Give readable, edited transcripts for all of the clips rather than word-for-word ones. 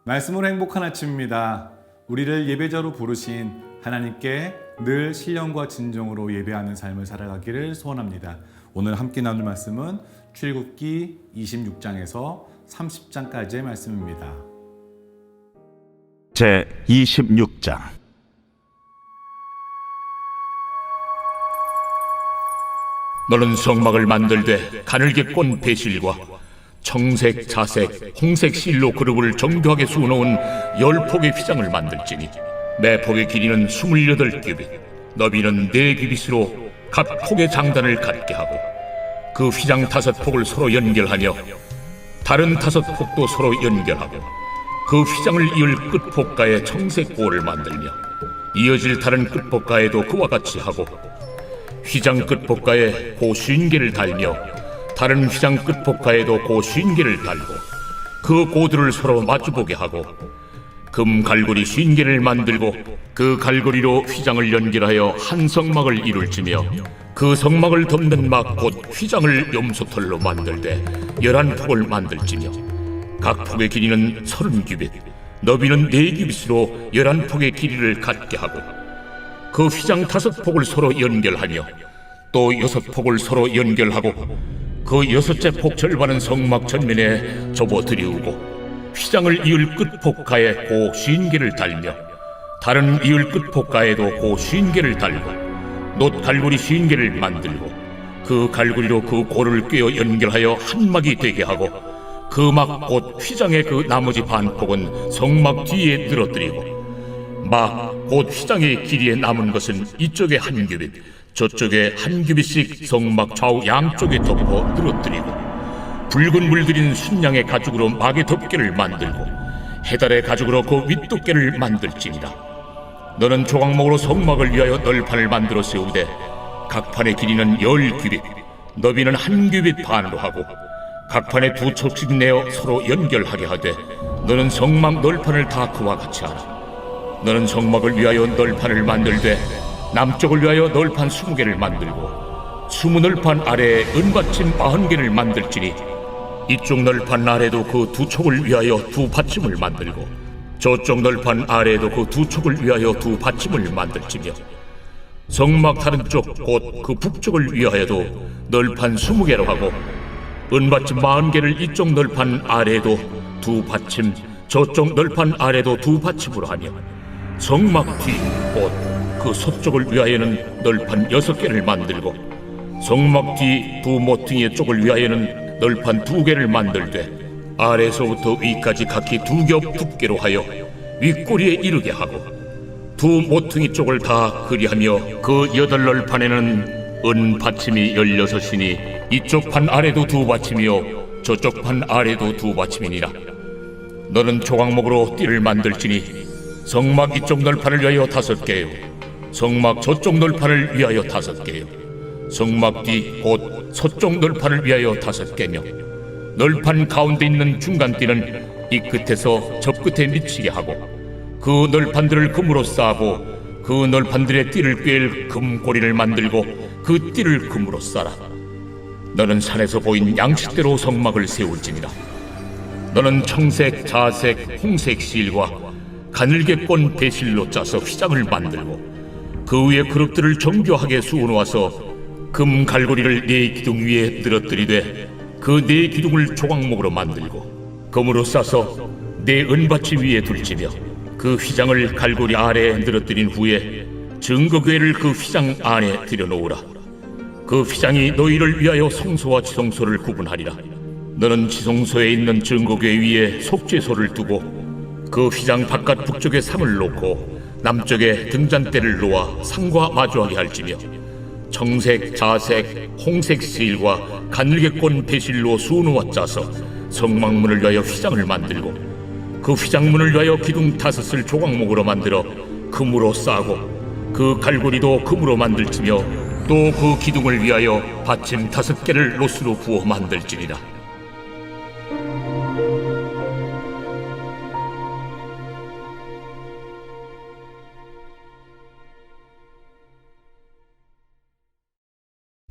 말씀으로 행복한 아침입니다. 우리를 예배자로 부르신 하나님께 늘 신령과 진정으로 예배하는 삶을 살아가기를 소원합니다. 오늘 함께 나눌 말씀은 출애굽기 26장에서 30장까지의 말씀입니다. 제 26장. 너는 성막을 만들되 가늘게 꼰 배실과 청색, 자색, 홍색 실로 그룹을 정교하게 수놓은 10폭의 휘장을 만들지니 매 폭의 길이는 28규빗, 너비는 4규빗으로 각 폭의 장단을 갖게 하고 그 휘장 5폭을 서로 연결하며 다른 5폭도 서로 연결하고 그 휘장을 이을 끝폭가에 청색 고를 만들며 이어질 다른 끝폭가에도 그와 같이 하고 휘장 끝폭가에 고 50개를 달며 다른 휘장 끝폭가에도 고 50개를 달고 그 고들을 서로 마주보게 하고 금 갈고리 50개를 만들고 그 갈고리로 휘장을 연결하여 한 성막을 이룰지며 그 성막을 덮는 막 곧 휘장을 염소털로 만들되 11폭을 만들지며 각 폭의 길이는 30규빗, 너비는 4규빗으로 11폭의 길이를 갖게 하고 그 휘장 5폭을 서로 연결하며 또 6폭을 서로 연결하고 그 6째 폭 절반은 성막 전면에 접어들이우고 휘장을 이을 끝폭가에 고 50개를 달며 다른 이을 끝폭가에도 고 50개를 달고 놋 갈고리 50개를 만들고 그 갈고리로 그 고를 꿰어 연결하여 한 막이 되게 하고 그 막 곧 휘장의 그 나머지 반폭은 성막 뒤에 늘어뜨리고 막 곧 휘장의 길이에 남은 것은 이쪽에 한 규빗 저쪽에 한 규빗씩 성막 좌우 양쪽에 덮어 늘어뜨리고 붉은 물들인 순양의 가죽으로 막의 덮개를 만들고 해달의 가죽으로 그 윗덮개를 만들지니라. 너는 조각목으로 성막을 위하여 널판을 만들어 세우되 각 판의 길이는 10규빗, 너비는 한 규빗 반으로 하고 각 판에 2척씩 내어 서로 연결하게 하되 너는 성막 널판을 다 그와 같이 하라. 너는 성막을 위하여 널판을 만들되 남쪽을 위하여 널판 20개를 만들고 20널판 아래에 은받침 40개를 만들지니 이쪽 널판 아래도 그 2촉을 위하여 2받침을 만들고 저쪽 널판 아래에도 그 2촉을 위하여 2받침을 만들지며 성막 다른 쪽 곧 그 북쪽을 위하여도 널판 20개로 하고 은받침 40개를 이쪽 널판 아래에도 2받침 저쪽 널판 아래도 2받침으로 하며 성막 뒤 곧 그 서쪽을 위하여는 널판 6개를 만들고 성막 뒤 두 모퉁이의 쪽을 위하여는 널판 2개를 만들되 아래에서부터 위까지 각기 2겹 두께로 하여 윗꼬리에 이르게 하고 두 모퉁이 쪽을 다 그리하며 그 8널판에는 은 받침이 16이니 이쪽 판 아래도 2받침이요 저쪽 판 아래도 2받침이니라. 너는 조각목으로 띠를 만들지니 성막 이쪽 널판을 위하여 5개요 성막 저쪽 널판을 위하여 5개요 성막 뒤 곧 서쪽 널판을 위하여 5개며 널판 가운데 있는 중간띠는 이 끝에서 저 끝에 미치게 하고 그 널판들을 금으로 싸고 그 널판들의 띠를 꿰일 금고리를 만들고 그 띠를 금으로 싸라. 너는 산에서 보인 양식대로 성막을 세울지니라. 너는 청색, 자색, 홍색 실과 가늘게 꼰 배실로 짜서 휘장을 만들고 그 위에 그릇들을 정교하게 수놓아서 금 갈고리를 4기둥 위에 늘어뜨리되 그 4기둥을 조각목으로 만들고 금으로 싸서 4은받침 위에 둘지며 그 휘장을 갈고리 아래에 늘어뜨린 후에 증거궤를 그 휘장 안에 들여놓으라. 그 휘장이 너희를 위하여 성소와 지성소를 구분하리라. 너는 지성소에 있는 증거궤 위에 속죄소를 두고 그 휘장 바깥 북쪽에 상을 놓고 남쪽에 등잔대를 놓아 상과 마주하게 할지며 청색, 자색, 홍색 실과 가늘게 꼰 배실로 수놓아 짜서 성막문을 위하여 휘장을 만들고 그 휘장문을 위하여 기둥 5을 조각목으로 만들어 금으로 싸고 그 갈고리도 금으로 만들지며 또 그 기둥을 위하여 받침 5개를 롯으로 부어 만들지니라.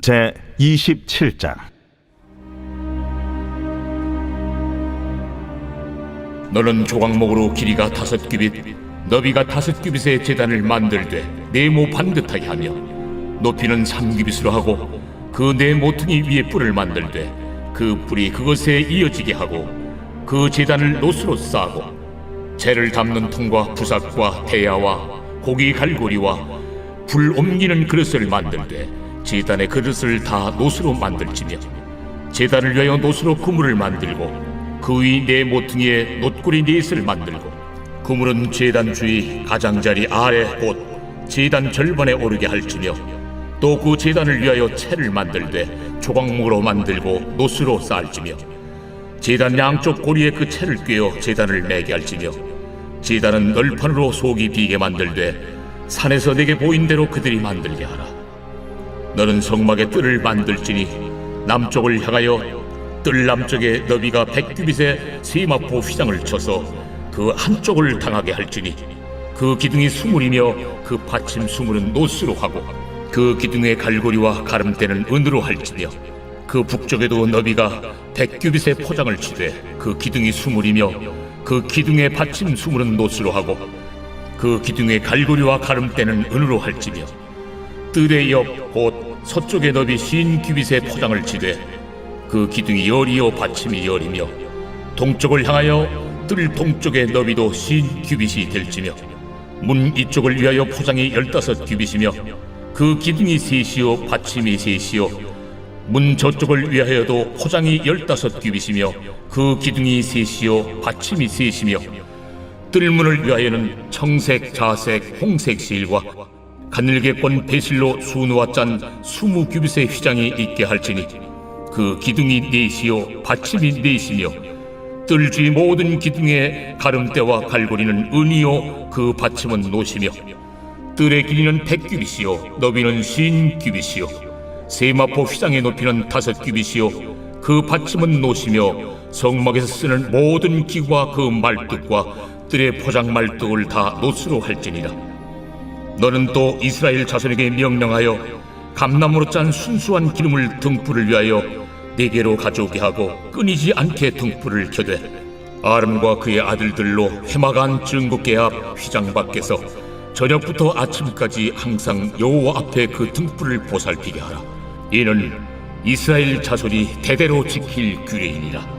제 27장. 너는 조각목으로 길이가 5규빗, 너비가 5규빗의 제단을 만들되 네모 반듯하게 하며 높이는 3규빗으로 하고 그 네 모퉁이 위에 뿔을 만들되 그 뿔이 그것에 이어지게 하고 그 제단을 노수로 싸고 재를 담는 통과 부삭과 대야와 고기 갈고리와 불 옮기는 그릇을 만들되 제단의 그릇을 다 노수로 만들지며 제단을 위하여 노수로 그물을 만들고 그 위 네 모퉁이에 놋구리 넷을 만들고 그물은 제단 주위 가장자리 아래 곧 제단 절반에 오르게 할지며 또 그 제단을 위하여 채를 만들되 조각목으로 만들고 노수로 쌓을지며 제단 양쪽 고리에 그 채를 꿰어 제단을 매게 할지며 제단은 널판으로 속이 비게 만들되 산에서 내게 보인 대로 그들이 만들게 하라. 너는 성막의 뜰을 만들지니 남쪽을 향하여 뜰 남쪽에 너비가 100규빗의 세마포 휘장을 쳐서 그 한쪽을 당하게 할지니 그 기둥이 수물이며 그 받침 수물은 노수로 하고 그 기둥의 갈고리와 가름대는 은으로 할지며 그 북쪽에도 너비가 100규빗의 포장을 치되 그 기둥이 수물이며 그 기둥의 받침 수물은 노수로 하고 그 기둥의 갈고리와 가름대는 은으로 할지며 뜰의 옆 곧 서쪽의 너비 50규빗의 포장을 치되 그 기둥이 열이요 받침이 열이며 동쪽을 향하여 뜰 동쪽의 너비도 50규빗이 될지며 문 이쪽을 위하여 포장이 15규빗이며 그 기둥이 셋이요 받침이 셋이요 문 저쪽을 위하여도 포장이 15규빗이며 그 기둥이 셋이요 받침이 셋이며 뜰문을 위하여는 청색, 자색, 홍색 실과 가늘게 꼰 배실로 수놓아 짠 20규빗의 휘장이 있게 할지니 그 기둥이 넷이요 받침이 넷이며 뜰 주위 모든 기둥의 가름대와 갈고리는 은이요 그 받침은 노시며 뜰의 길이는 100규빗이요 너비는 50규빗이요 세마포 휘장의 높이는 5규빗이요 그 받침은 노시며 성막에서 쓰는 모든 기구와 그 말뚝과 뜰의 포장 말뚝을 다 노수로 할지니라. 너는 또 이스라엘 자손에게 명령하여 감나무로 짠 순수한 기름을 등불을 위하여 네게로 가져오게 하고 끊이지 않게 등불을 켜되 아름과 그의 아들들로 회막안 증거궤 앞 휘장 밖에서 저녁부터 아침까지 항상 여호와 앞에 그 등불을 보살피게 하라. 이는 이스라엘 자손이 대대로 지킬 규례이니라.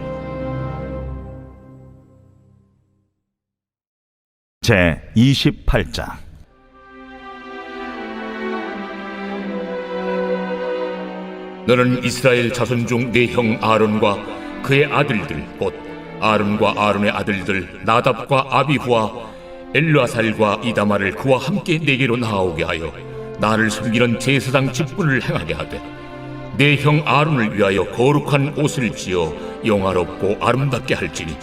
제 28장. 너는 이스라엘 자손 중 네 형 아론과 그의 아들들 곧 아론과 아론의 아들들 나답과 아비후와 엘르아살과 이다마를 그와 함께 네게로 나아오게 하여 나를 섬기는 제사장 직분을 행하게 하되 네 형 아론을 위하여 거룩한 옷을 지어 영화롭고 아름답게 할지니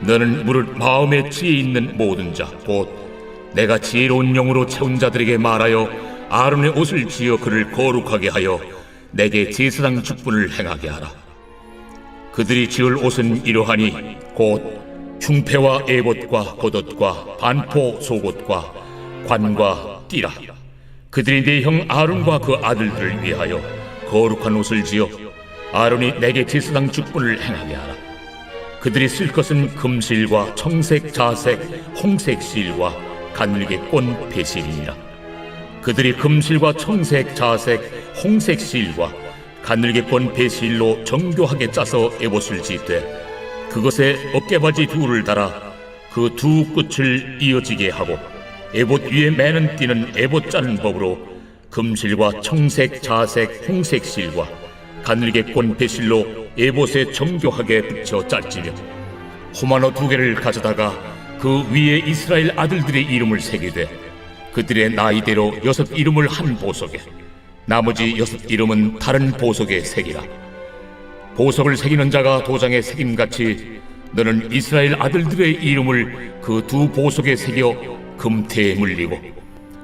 너는 무릇 마음에 지혜 있는 모든 자 곧 내가 지혜로운 영으로 채운 자들에게 말하여 아론의 옷을 지어 그를 거룩하게 하여 내게 제사장 직분을 행하게 하라. 그들이 지을 옷은 이러하니 곧 흉패와 에봇과 겉옷과 반포 속옷과 관과 띠라. 그들이 네 형 아론과 그 아들들을 위하여 거룩한 옷을 지어 아론이 내게 제사장 직분을 행하게 하라. 그들이 쓸 것은 금실과 청색, 자색, 홍색 실과 가늘게 꼰 배실이니라. 그들이 금실과 청색, 자색, 홍색 실과 가늘게 꼰 배실로 정교하게 짜서 에봇을 짓되 그것에 어깨바지 둘을 달아 그 두 끝을 이어지게 하고 에봇 위에 매는 띠는 에봇 짜는 법으로 금실과 청색, 자색, 홍색 실과 가늘게 꼰 배실로 에봇에 정교하게 붙여 짤지며 호마노 2개를 가져다가 그 위에 이스라엘 아들들의 이름을 새기되 그들의 나이대로 6 이름을 한 보석에 나머지 6 이름은 다른 보석에 새기라. 보석을 새기는 자가 도장에 새김같이 너는 이스라엘 아들들의 이름을 그 두 보석에 새겨 금태에 물리고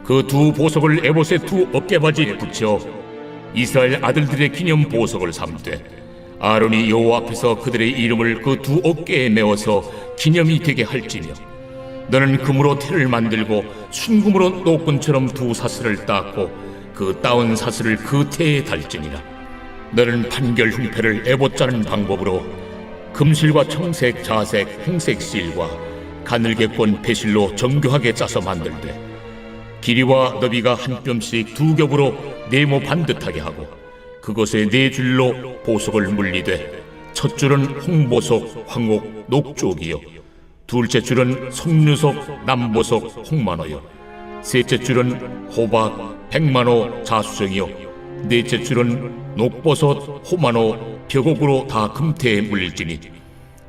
그 두 보석을 에봇의 두 어깨바지에 붙여 이스라엘 아들들의 기념 보석을 삼되 아론이 여호와 앞에서 그들의 이름을 그 두 어깨에 메워서 기념이 되게 할지며 너는 금으로 태를 만들고 순금으로 노끈처럼 두 사슬을 닦고 그 따온 사슬을 그 태에 달지니라. 너는 판결 흉패를 에봇 짜는 방법으로 금실과 청색, 자색, 홍색 실과 가늘게 꼰 배실로 정교하게 짜서 만들되 길이와 너비가 한 뼘씩 두 겹으로 네모 반듯하게 하고 그것에 네 줄로 보석을 물리되 첫 줄은 홍보석, 황옥, 녹쪽이요 둘째 줄은 석류석, 남보석, 홍만호요 셋째 줄은 호박, 백만호, 자수정이요 넷째 줄은 녹버섯, 호만호, 벽옥으로 다 금태에 물릴지니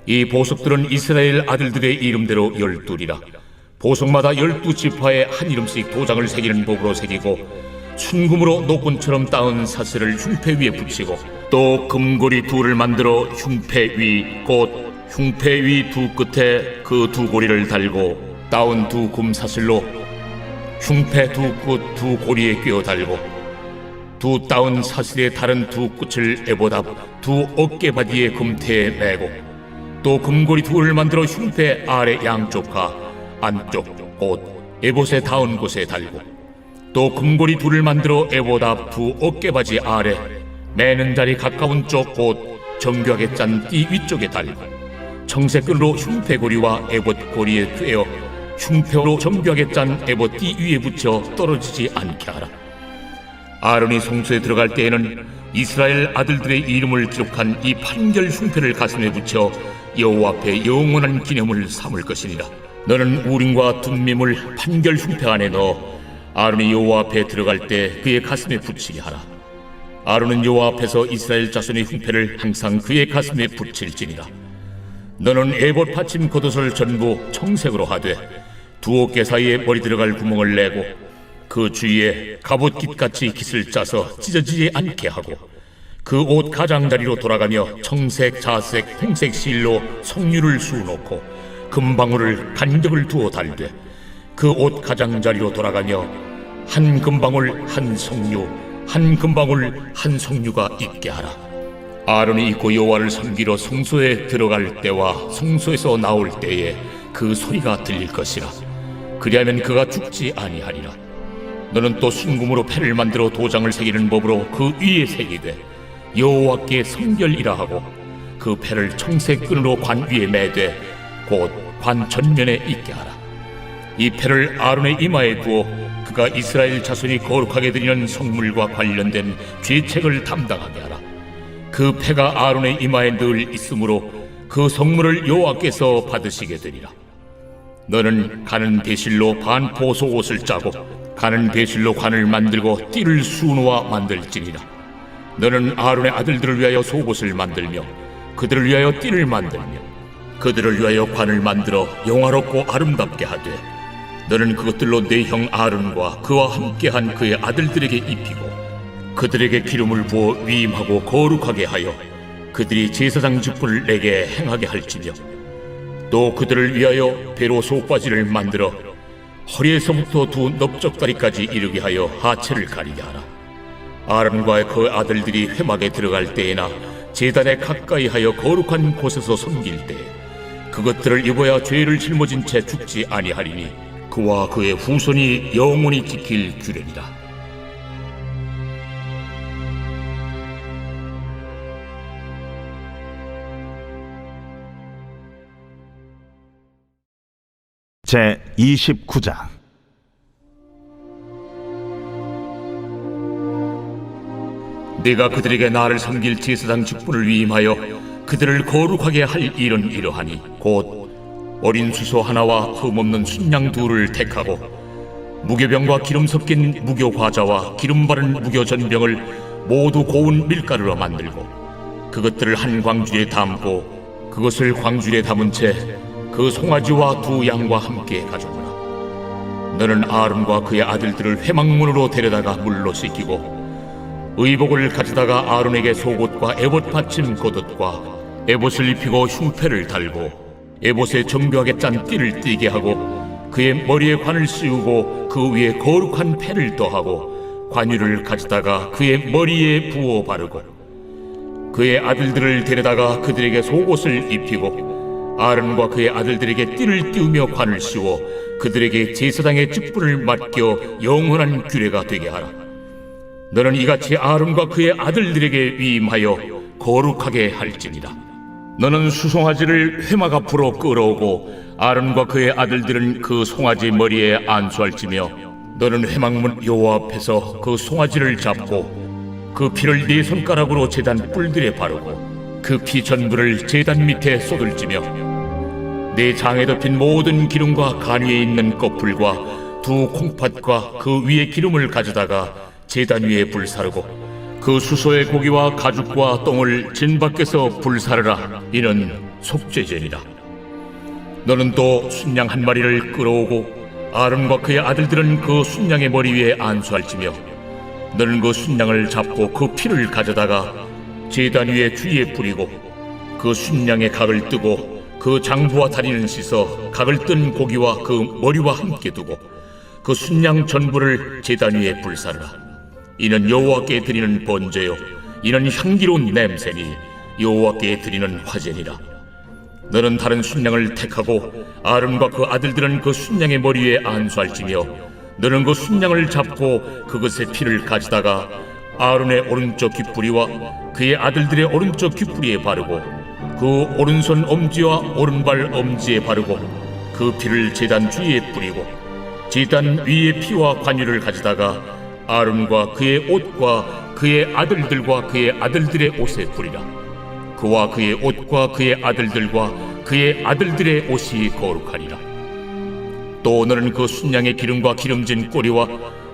이 보석들은 이스라엘 아들들의 이름대로 12이라 보석마다 12지파에 한 이름씩 도장을 새기는 법으로 새기고 순금으로 노끈처럼 따은 사슬을 흉패 위에 붙이고 또 금고리 둘을 만들어 흉패 위 곧 흉패 위 두 끝에 그 두 고리를 달고 따은 두 금사슬로 흉패 두 끝 두 고리에 꿰어 달고 두 따은 사슬의 다른 두 끝을 에봇 앞 두 어깨바디의 금태에 매고 또 금고리 둘을 만들어 흉패 아래 양쪽과 안쪽 곧 에봇에 닿은 곳에 달고 또 금고리 둘을 만들어 에봇 앞 두 어깨바지 아래 매는 자리 가까운 쪽 곧 정교하게 짠 띠 위쪽에 달고 청색끈으로 흉패고리와 에봇 고리에 꿰어 흉패로 정교하게 짠 에봇 띠 위에 붙여 떨어지지 않게 하라. 아론이 성소에 들어갈 때에는 이스라엘 아들들의 이름을 기록한 이 판결 흉패를 가슴에 붙여 여호와 앞에 영원한 기념을 삼을 것이니라. 너는 우림과 둠밈을 판결 흉패 안에 넣어 아론이 여호와 앞에 들어갈 때 그의 가슴에 붙이게 하라. 아론은 여호와 앞에서 이스라엘 자손의 흉패를 항상 그의 가슴에 붙일지니라. 너는 에봇 받침 겉옷을 전부 청색으로 하되 두 어깨 사이에 머리 들어갈 구멍을 내고 그 주위에 갑옷깃같이 깃을 짜서 찢어지지 않게 하고 그 옷 가장자리로 돌아가며 청색, 자색, 홍색 실로 석류를 수놓고 금방울을 간격을 두어 달되 그 옷 가장자리로 돌아가며 한 금방울 한 석류 한 금방울 한 석류가 있게 하라. 아론이 입고 여호와를 섬기러 성소에 들어갈 때와 성소에서 나올 때에 그 소리가 들릴 것이라. 그리하면 그가 죽지 아니하리라. 너는 또 순금으로 패를 만들어 도장을 새기는 법으로 그 위에 새기되 여호와께 성결이라 하고 그 패를 청색 끈으로 관 위에 매되 곧 관 전면에 있게 하라. 이 패를 아론의 이마에 두어 그가 이스라엘 자손이 거룩하게 드리는 성물과 관련된 죄책을 담당하게 하라. 그 패가 아론의 이마에 늘 있으므로 그 성물을 여호와께서 받으시게 되리라. 너는 가는 배실로 반포 속옷을 짜고 가는 배실로 관을 만들고 띠를 수놓아 만들지니라. 너는 아론의 아들들을 위하여 속옷을 만들며 그들을 위하여 띠를 만들며 그들을 위하여 관을 만들어 영화롭고 아름답게 하되 너는 그것들로 네 형 아론과 그와 함께한 그의 아들들에게 입히고 그들에게 기름을 부어 위임하고 거룩하게 하여 그들이 제사장 직분을 내게 행하게 할지며 또 그들을 위하여 배로 속바지를 만들어 허리에서부터 두 넓적다리까지 이르게 하여 하체를 가리게 하라. 아론과 그 아들들이 회막에 들어갈 때에나 제단에 가까이 하여 거룩한 곳에서 섬길 때에 그것들을 입어야 죄를 짊어진 채 죽지 아니하리니 그와 그의 후손이 영원히 지킬 규례니라. 제 29장 네가 그들에게 나를 섬길 제사장 직분을 위임하여 그들을 거룩하게 할 일은 이러하니 곧 어린 수소 하나와 흠없는 순양 둘을 택하고 무교병과 기름 섞인 무교과자와 기름 바른 무교전병을 모두 고운 밀가루로 만들고 그것들을 한 광주리에 담고 그것을 광주리에 담은 채 그 송아지와 두 양과 함께 가져오라. 너는 아론과 그의 아들들을 회막문으로 데려다가 물로 씻기고 의복을 가져다가 아론에게 속옷과 에봇 받침 겉옷과 에봇을 입히고 흉패를 달고 에봇에 정교하게 짠 띠를 띠게 하고 그의 머리에 관을 씌우고 그 위에 거룩한 패를 더하고 관유를 가져다가 그의 머리에 부어 바르고 그의 아들들을 데려다가 그들에게 속옷을 입히고 아론과 그의 아들들에게 띠를 띄우며 관을 씌워 그들에게 제사장의 직분을 맡겨 영원한 규례가 되게 하라. 너는 이같이 아론과 그의 아들들에게 위임하여 거룩하게 할지니라. 너는 수송아지를 회막 앞으로 끌어오고 아론과 그의 아들들은 그 송아지 머리에 안수할지며 너는 회막문 여호와 앞에서 그 송아지를 잡고 그 피를 네 손가락으로 제단 뿔들에 바르고 그 피 전부를 제단 밑에 쏟을지며 네 장에 덮인 모든 기름과 간 위에 있는 꺼풀과 두 콩팥과 그 위에 기름을 가져다가 제단 위에 불사르고 그 수소의 고기와 가죽과 똥을 진 밖에서 불사르라. 이는 속죄제니라. 너는 또 순양 한 마리를 끌어오고 아론과 그의 아들들은 그 순양의 머리 위에 안수할지며 너는 그 순양을 잡고 그 피를 가져다가 제단 위에 주위에 뿌리고 그 순양의 각을 뜨고 그 장부와 다리는 씻어 각을 뜬 고기와 그 머리와 함께 두고 그 순양 전부를 제단 위에 불사르라. 이는 여호와께 드리는 번제요 이는 향기로운 냄새니 여호와께 드리는 화제니라. 너는 다른 순양을 택하고 아론과 그 아들들은 그 순양의 머리 위에 안수할지며 너는 그 순양을 잡고 그것의 피를 가져다가 아론의 오른쪽 귓부리와 그의 아들들의 오른쪽 귓부리에 바르고 그 오른손 엄지와 오른발 엄지에 바르고 그 피를 제단 주위에 뿌리고 제단 위에 피와 관유를 가져다가 아론과 그의 옷과 그의 아들들과 그의 아들들의 옷에 뿌리라. 그와 그의 옷과 그의 아들들과 그의 아들들의 옷이 거룩하리라. 또 너는 그 순양의 기름과 기름진 꼬리와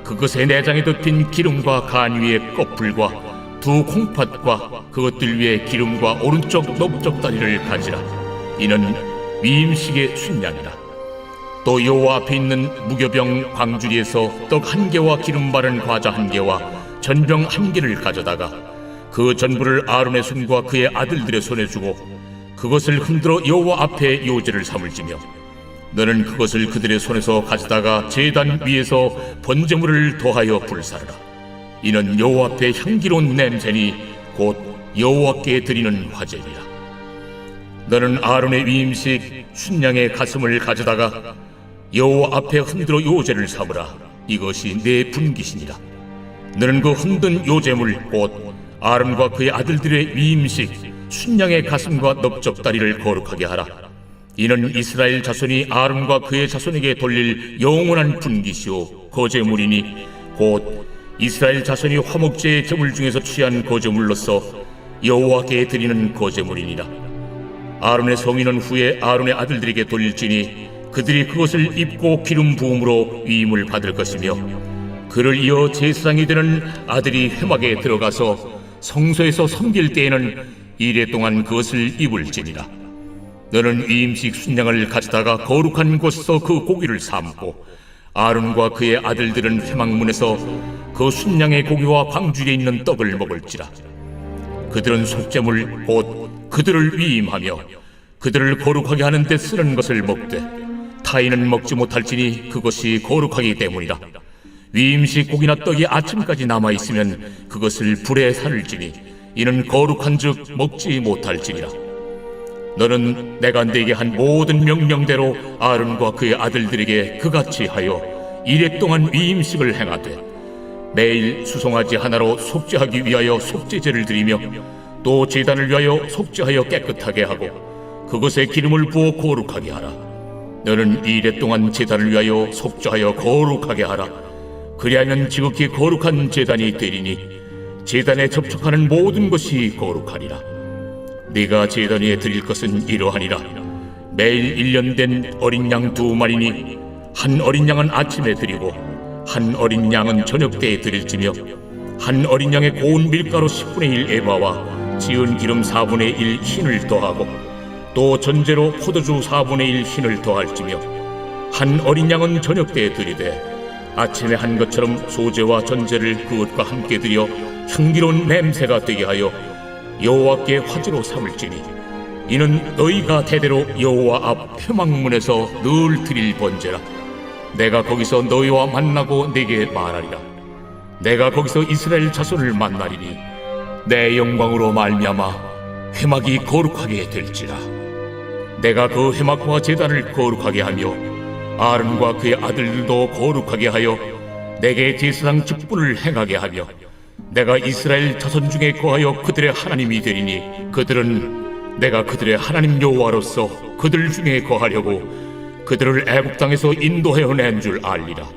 그것의 내장에 덮인 기름과 간 위에 꺼풀과 두 콩팥과 그것들 위에 기름과 오른쪽 넓적 다리를 가지라. 이는 위임식의 순양이라. 또 여호와 앞에 있는 무교병 광주리에서 떡 한 개와 기름 바른 과자 한 개와 전병 한 개를 가져다가 그 전부를 아론의 손과 그의 아들들의 손에 주고 그것을 흔들어 여호와 앞에 요제를 삼을지며 너는 그것을 그들의 손에서 가져다가 제단 위에서 번제물을 더하여 불사르라. 이는 여호와 앞에 향기로운 냄새니 곧 여호와께 드리는 화제니라. 너는 아론의 위임식 순양의 가슴을 가져다가 여호와 앞에 흔들어 요제를 삼으라. 이것이 내 분깃이니라. 너는 그 흔든 요제물 곧 아론과 그의 아들들의 위임식 순양의 가슴과 넓적다리를 거룩하게 하라. 이는 이스라엘 자손이 아론과 그의 자손에게 돌릴 영원한 분깃이요 거제물이니 곧 이스라엘 자손이 화목제의 제물 중에서 취한 거제물로서 여호와께 드리는 거제물이니라. 아론의 성인은 후에 아론의 아들들에게 돌릴지니 그들이 그것을 입고 기름 부음으로 위임을 받을 것이며 그를 이어 제사장이 되는 아들이 회막에 들어가서 성소에서 섬길 때에는 이레 동안 그것을 입을지니라. 너는 위임식 순양을 가져다가 거룩한 곳에서 그 고기를 삶고 아론과 그의 아들들은 회막문에서 그 순양의 고기와 광주리에 있는 떡을 먹을지라. 그들은 속죄물 곧 그들을 위임하며 그들을 거룩하게 하는 데 쓰는 것을 먹되 타인은 먹지 못할지니 그것이 거룩하기 때문이라. 위임식 고기나 떡이 아침까지 남아있으면 그것을 불에 살을지니 이는 거룩한즉 먹지 못할지니라. 너는 내가 네게 한 모든 명령대로 아론과 그의 아들들에게 그같이 하여 이레 동안 위임식을 행하되 매일 수송아지 하나로 속죄하기 위하여 속죄제를 드리며 또 제단을 위하여 속죄하여 깨끗하게 하고 그것에 기름을 부어 거룩하게 하라. 너는 이레 동안 제단을 위하여 속죄하여 거룩하게 하라. 그리하면 지극히 거룩한 제단이 되리니 제단에 접촉하는 모든 것이 거룩하리라. 네가 제단 위에 드릴 것은 이러하니라. 매일 1년 된 어린 양 2마리니 한 어린 양은 아침에 드리고 한 어린 양은 저녁 때에 드릴지며 한 어린 양의 고운 밀가루 10분의 1 에바와 지은 기름 4분의 1 흰을 더하고 또 전제로 포도주 4분의 1 흰을 더할지며 한 어린 양은 저녁 때에 드리되 아침에 한 것처럼 소제와 전제를 그것과 함께 드려 향기로운 냄새가 되게 하여 여호와께 화제로 삼을지니 이는 너희가 대대로 여호와 앞 회막문에서 늘 드릴 번제라. 내가 거기서 너희와 만나고 네게 말하리라. 내가 거기서 이스라엘 자손을 만나리니 내 영광으로 말미암아 회막이 거룩하게 될지라. 내가 그 회막과 제단을 거룩하게 하며 아론과 그의 아들들도 거룩하게 하여 내게 제사장 직분을 행하게 하며 내가 이스라엘 자손 중에 거하여 그들의 하나님이 되리니 그들은 내가 그들의 하나님 여호와로서 그들 중에 거하려고 그들을 애굽 땅에서 인도하여 낸 줄 알리라.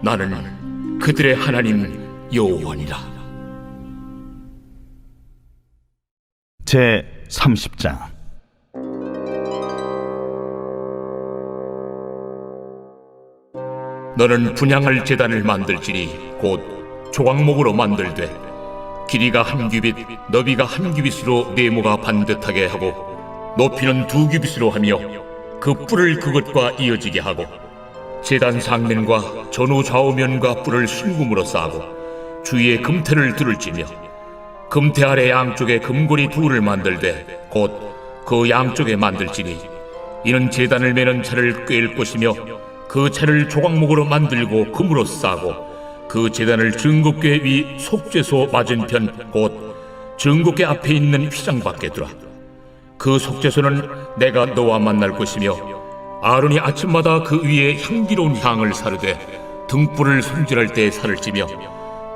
나는 그들의 하나님 여호와니라. 제 30장. 너는 분향할 제단을 만들지니 곧 조각목으로 만들되 길이가 한 규빗, 너비가 한 규빗으로 네모가 반듯하게 하고 높이는 2규빗으로 하며 그 뿔을 그것과 이어지게 하고 제단 상면과 전후 좌우면과 뿔을 순금으로 싸고 주위에 금태를 두를지며 금태 아래 양쪽에 금고리 2를 만들되 곧 그 양쪽에 만들지니 이는 제단을 매는 차를 꿰일 것이며 그 차를 조각목으로 만들고 금으로 싸고 그 제단을 증거궤 위 속죄소 맞은편 곧 증거궤 앞에 있는 휘장 밖에 두라. 그 속죄소는 내가 너와 만날 것이며 아론이 아침마다 그 위에 향기로운 향을 사르되 등불을 손질할 때 살을 찌며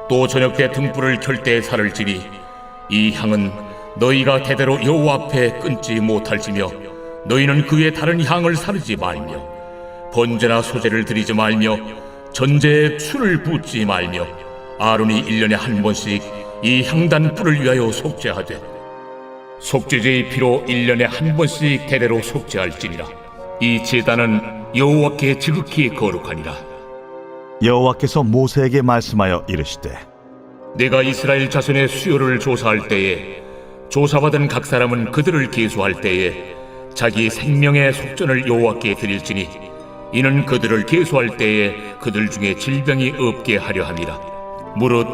또 저녁 때 등불을 켤 때 살을 찌니 이 향은 너희가 대대로 여호와 앞에 끊지 못할지며 너희는 그 위에 다른 향을 사르지 말며 번제나 소제를 드리지 말며 전제에 술을 붓지 말며 아론이 1년에 한 번씩 이 향단 뿔을 위하여 속죄하되 속죄제의 피로 1년에 한 번씩 대대로 속죄할지니라. 이 제단은 여호와께 지극히 거룩하니라. 여호와께서 모세에게 말씀하여 이르시되 내가 이스라엘 자손의 수요를 조사할 때에 조사받은 각 사람은 그들을 계수할 때에 자기 생명의 속전을 여호와께 드릴지니 이는 그들을 계수할 때에 그들 중에 질병이 없게 하려 함이라. 무릇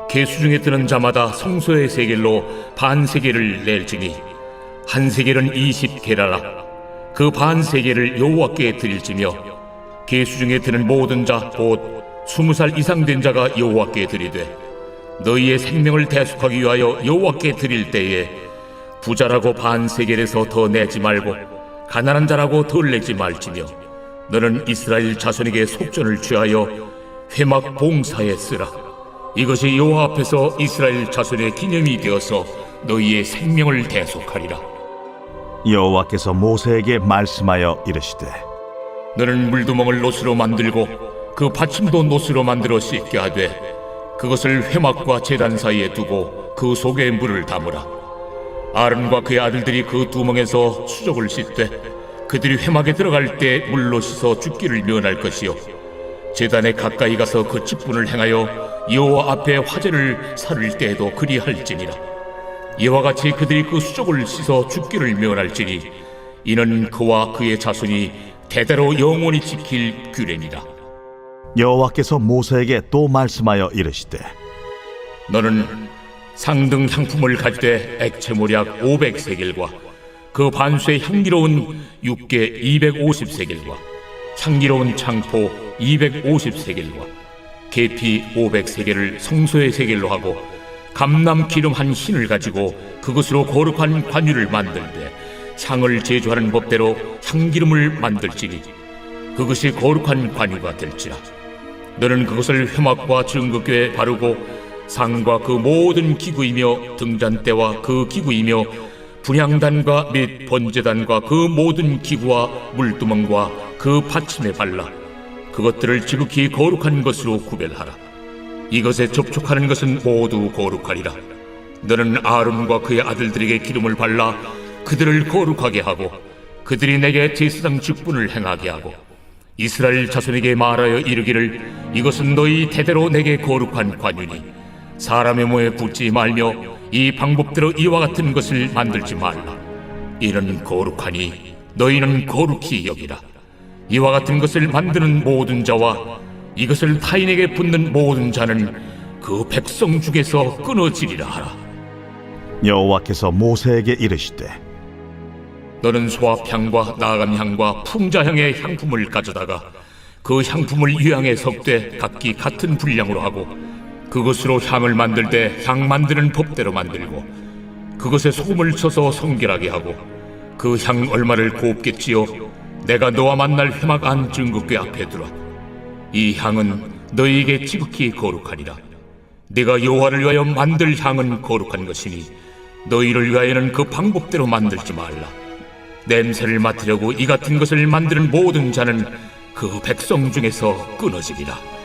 계수 중에 드는 자마다 성소의 세겔로 반 세겔을 낼지니 한 세겔은 20게라라. 그 반 세겔을 여호와께 드릴지며 계수 중에 드는 모든 자 곧 20살 이상 된 자가 여호와께 드리되 너희의 생명을 대속하기 위하여 여호와께 드릴 때에 부자라고 반 세겔에서 더 내지 말고 가난한 자라고 덜 내지 말지며 너는 이스라엘 자손에게 속전을 취하여 회막 봉사에 쓰라. 이것이 여호와 앞에서 이스라엘 자손의 기념이 되어서 너희의 생명을 대속하리라. 여호와께서 모세에게 말씀하여 이르시되 너는 물두멍을 노스로 만들고 그 받침도 노스로 만들어 씻게 하되 그것을 회막과 제단 사이에 두고 그 속에 물을 담으라. 아론과 그의 아들들이 그 두멍에서 수족을 씻되 그들이 회막에 들어갈 때 물로 씻어 죽기를 면할 것이요 제단에 가까이 가서 그 직분을 행하여 여호와 앞에 화제를 살을 때에도 그리할지니라. 이와 같이 그들이 그 수족을 씻어 죽기를 면할지니 이는 그와 그의 자손이 대대로 영원히 지킬 규례니라. 여호와께서 모세에게 또 말씀하여 이르시되 너는 상등 향품을 가지되 액체모략 500세겔과 그 반수의 향기로운 육개 250세겔과 향기로운 창포 250세겔과 계피 500세겔을 성소의 세겔로 하고 감람 기름 한 흰을 가지고 그것으로 거룩한 관유를 만들되 향을 제조하는 법대로 향기름을 만들지니 그것이 거룩한 관유가 될지라. 너는 그것을 회막과 증거궤에 바르고 상과 그 모든 기구이며 등잔대와 그 기구이며 분향단과 및 번제단과 그 모든 기구와 물두멍과 그 받침에 발라 그것들을 지극히 거룩한 것으로 구별하라. 이것에 접촉하는 것은 모두 거룩하리라. 너는 아론과 그의 아들들에게 기름을 발라 그들을 거룩하게 하고 그들이 내게 제사장 직분을 행하게 하고 이스라엘 자손에게 말하여 이르기를 이것은 너희 대대로 내게 거룩한 관유니 사람의 몸에 붓지 말며 이 방법대로 이와 같은 것을 만들지 말라. 이는 거룩하니 너희는 거룩히 여기라. 이와 같은 것을 만드는 모든 자와 이것을 타인에게 붓는 모든 자는 그 백성 중에서 끊어지리라 하라. 여호와께서 모세에게 이르시되 너는 소합향과 나감향과 풍자향의 향품을 가져다가 그 향품을 유향에 섞되 각기 같은 분량으로 하고 그것으로 향을 만들 때 향 만드는 법대로 만들고 그것에 소금을 쳐서 성결하게 하고 그 향 얼마를 곱게 찌어 내가 너와 만날 회막 안 증거궤 앞에 두라. 이 향은 너희에게 지극히 거룩하니라. 네가 여호와를 위하여 만들 향은 거룩한 것이니 너희를 위하여는 그 방법대로 만들지 말라. 냄새를 맡으려고 이 같은 것을 만드는 모든 자는 그 백성 중에서 끊어지리라.